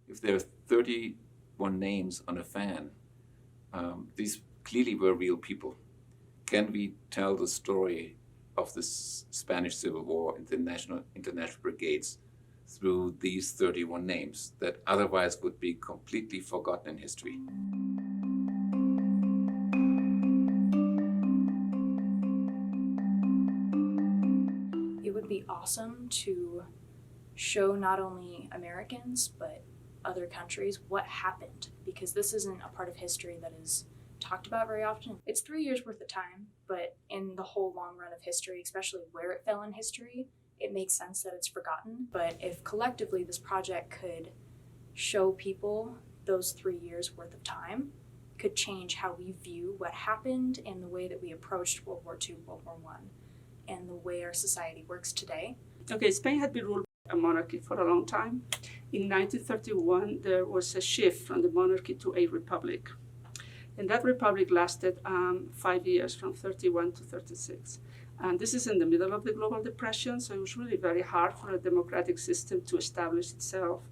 if there are 31 names on a fan, these clearly were real people. Can we tell the story of the Spanish Civil War and the International Brigades through these 31 names that otherwise would be completely forgotten in history? It would be awesome to show not only Americans, but other countries what happened, because this isn't a part of history that is talked about very often. It's 3 years worth of time, but in the whole long run of history, especially where it fell in history, it makes sense that it's forgotten. But if collectively this project could show people those 3 years worth of time, could change how we view what happened and the way that we approached World War II, World War I, and the way our society works today. Okay, Spain had been ruled by a monarchy for a long time. In 1931, there was a shift from the monarchy to a republic. And that republic lasted 5 years, from 31 to 36. And this is in the middle of the global depression, so it was really very hard for a democratic system to establish itself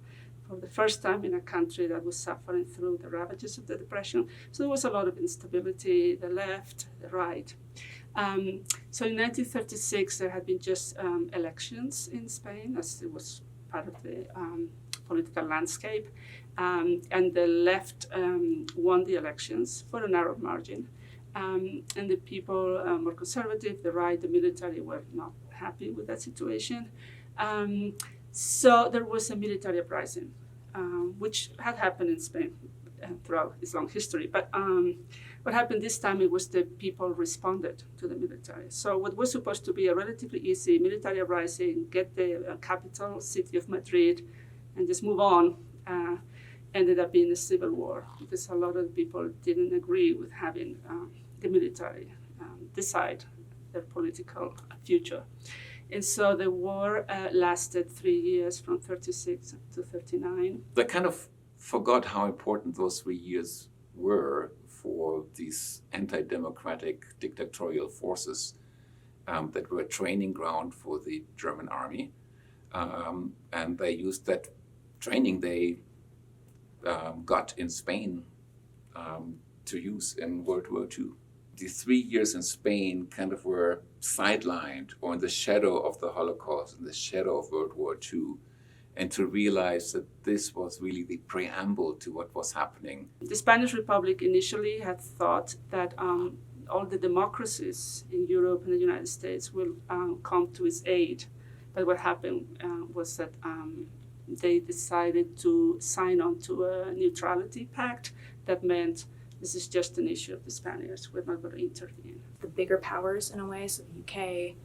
for the first time in a country that was suffering through the ravages of the depression. So there was a lot of instability, the left, the right. So in 1936, there had been just elections in Spain, as it was part of the political landscape. And the left won the elections for a narrow margin. And the people, more conservative, the right, the military, were not happy with that situation. So there was a military uprising, which had happened in Spain throughout its long history. But what happened this time, it was the people responded to the military. So what was supposed to be a relatively easy military uprising, get the capital city of Madrid, and just move on, ended up being a civil war, because a lot of people didn't agree with having the military decide their political future. And so the war lasted 3 years, from 36 to 39. They kind of forgot how important those 3 years were for these anti-democratic dictatorial forces that were a training ground for the German army. And they used that training they got in Spain to use in World War II. The 3 years in Spain kind of were sidelined or in the shadow of the Holocaust, in the shadow of World War II, and to realize that this was really the preamble to what was happening. The Spanish Republic initially had thought that all the democracies in Europe and the United States will come to its aid. But what happened was that they decided to sign on to a neutrality pact that meant this is just an issue of the Spaniards. We're not going to intervene. The bigger powers, in a way, so the UK,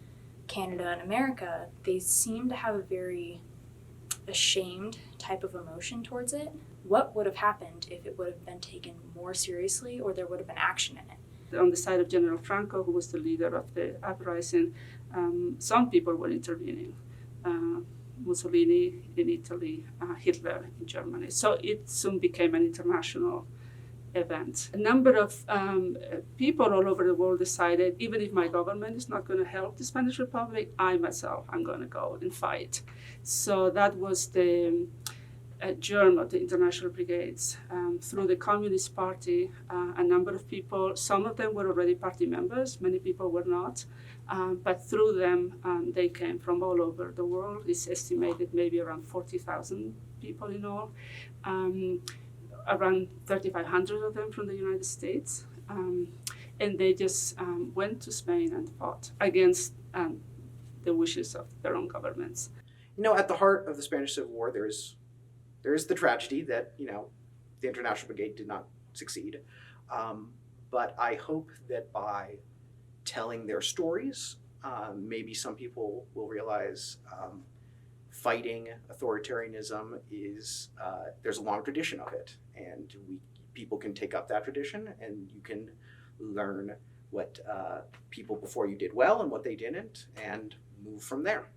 Canada, and America, they seem to have a very ashamed type of emotion towards it. What would have happened if it would have been taken more seriously, or there would have been action in it? On the side of General Franco, who was the leader of the uprising, some people were intervening. Mussolini in Italy, Hitler in Germany. So it soon became an international event. A number of people all over the world decided, even if my government is not going to help the Spanish Republic, I myself, I'm going to go and fight. So that was the germ of the International Brigades. Through the Communist Party, a number of people, some of them were already party members, many people were not, but through them, they came from all over the world. It's estimated maybe around 40,000 people in all. Around 3,500 of them from the United States. And they just went to Spain and fought against the wishes of their own governments. You know, at the heart of the Spanish Civil War, there is the tragedy that, the International Brigade did not succeed. But I hope that by telling their stories, maybe some people will realize fighting authoritarianism is, there's a long tradition of it, and people can take up that tradition, and you can learn what people before you did well and what they didn't, and move from there.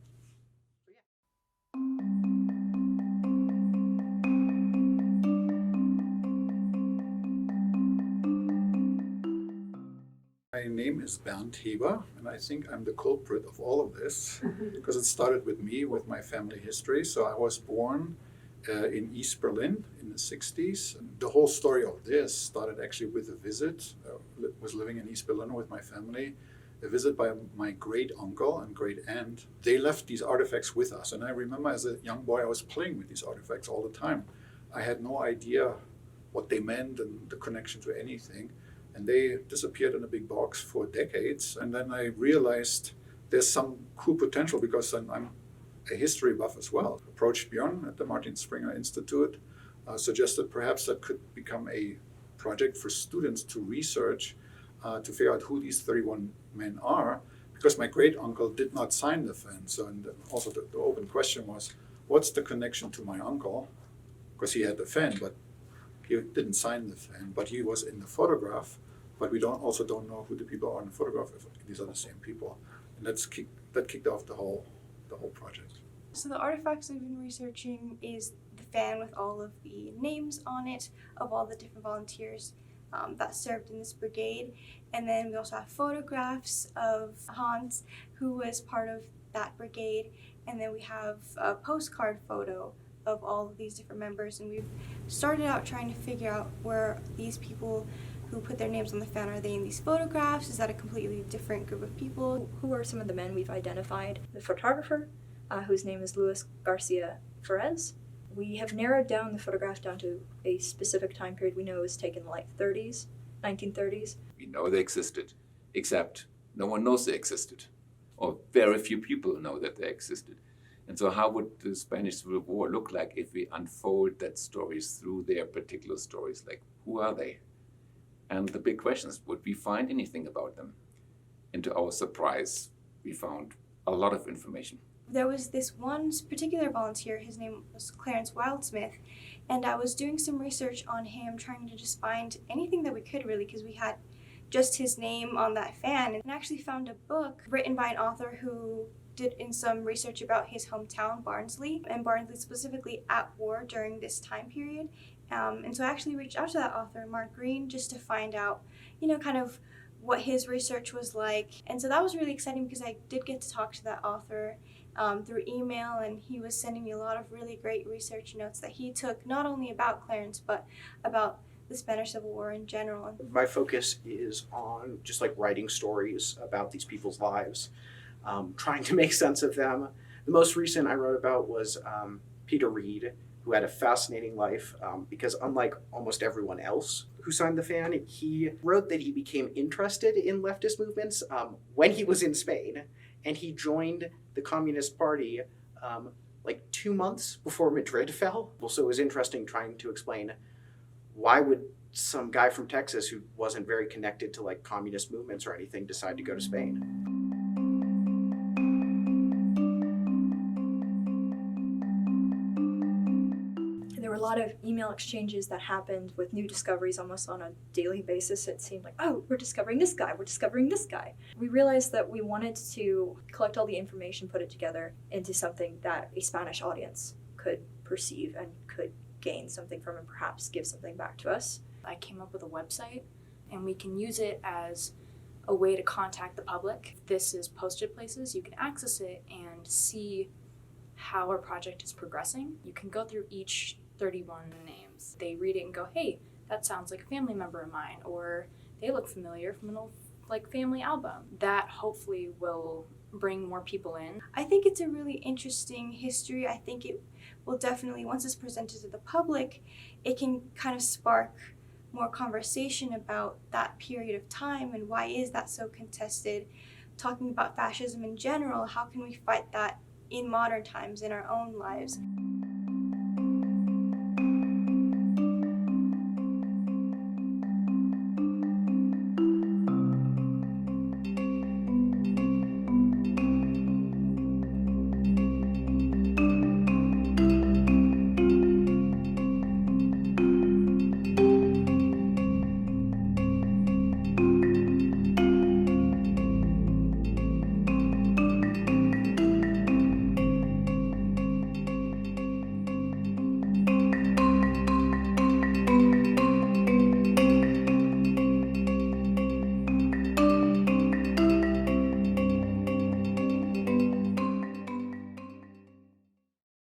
My name is Bernd Heber, and I think I'm the culprit of all of this because it started with me, with my family history. So I was born in East Berlin in the 60s. And the whole story of this started actually with a visit. I was living in East Berlin with my family. A visit by my great uncle and great aunt. They left these artifacts with us. And I remember as a young boy, I was playing with these artifacts all the time. I had no idea what they meant and the connection to anything. And they disappeared in a big box for decades. And then I realized there's some cool potential because I'm a history buff as well. Approached Björn at the Martin Springer Institute, suggested perhaps that could become a project for students to research, to figure out who these 31 men are, because my great uncle did not sign the fan. So, and also the open question was, what's the connection to my uncle? Because he had the fan, but he didn't sign the fan, but he was in the photograph, but we also don't know who the people are in the photograph, if these are the same people. And that kicked off the whole project. So the artifacts I've been researching is the fan with all of the names on it of all the different volunteers that served in this brigade. And then we also have photographs of Hans, who was part of that brigade. And then we have a postcard photo of all of these different members. And we've started out trying to figure out where these people who put their names on the fan, are they in these photographs? Is that a completely different group of people? Who are some of the men we've identified? The photographer, whose name is Luis Garcia Ferez. We have narrowed down the photograph down to a specific time period we know was taken in the late 30s, 1930s. We know they existed, except no one knows they existed, or very few people know that they existed. And so how would the Spanish Civil War look like if we unfold that stories through their particular stories? Like, who are they? And the big question is, would we find anything about them? And to our surprise, we found a lot of information. There was this one particular volunteer, his name was Clarence Wildsmith, and I was doing some research on him, trying to just find anything that we could really, because we had just his name on that fan, and actually found a book written by an author who did in some research about his hometown, Barnsley, and Barnsley specifically at war during this time period. And so I actually reached out to that author, Mark Green, just to find out, kind of what his research was like. And so that was really exciting because I did get to talk to that author through email, and he was sending me a lot of really great research notes that he took, not only about Clarence, but about the Spanish Civil War in general. My focus is on just like writing stories about these people's lives, trying to make sense of them. The most recent I wrote about was Peter Reed, who had a fascinating life because unlike almost everyone else who signed the fan, he wrote that he became interested in leftist movements when he was in Spain, and he joined the Communist Party like 2 months before Madrid fell. So it was interesting trying to explain why would some guy from Texas who wasn't very connected to like communist movements or anything decide to go to Spain. There were a lot of email exchanges that happened with new discoveries almost on a daily basis. It seemed like, oh, we're discovering this guy, we're discovering this guy. We realized that we wanted to collect all the information, put it together into something that a Spanish audience could perceive and could gain something from and perhaps give something back to us. I came up with a website, and we can use it as a way to contact the public. If this is posted places, you can access it and see how our project is progressing. You can go through each 31 names. They read it and go, hey, that sounds like a family member of mine, or they look familiar from an old family album. That hopefully will bring more people in. I think it's a really interesting history. I think it will definitely, once it's presented to the public, it can kind of spark more conversation about that period of time and why is that so contested. Talking about fascism in general, how can we fight that in modern times in our own lives?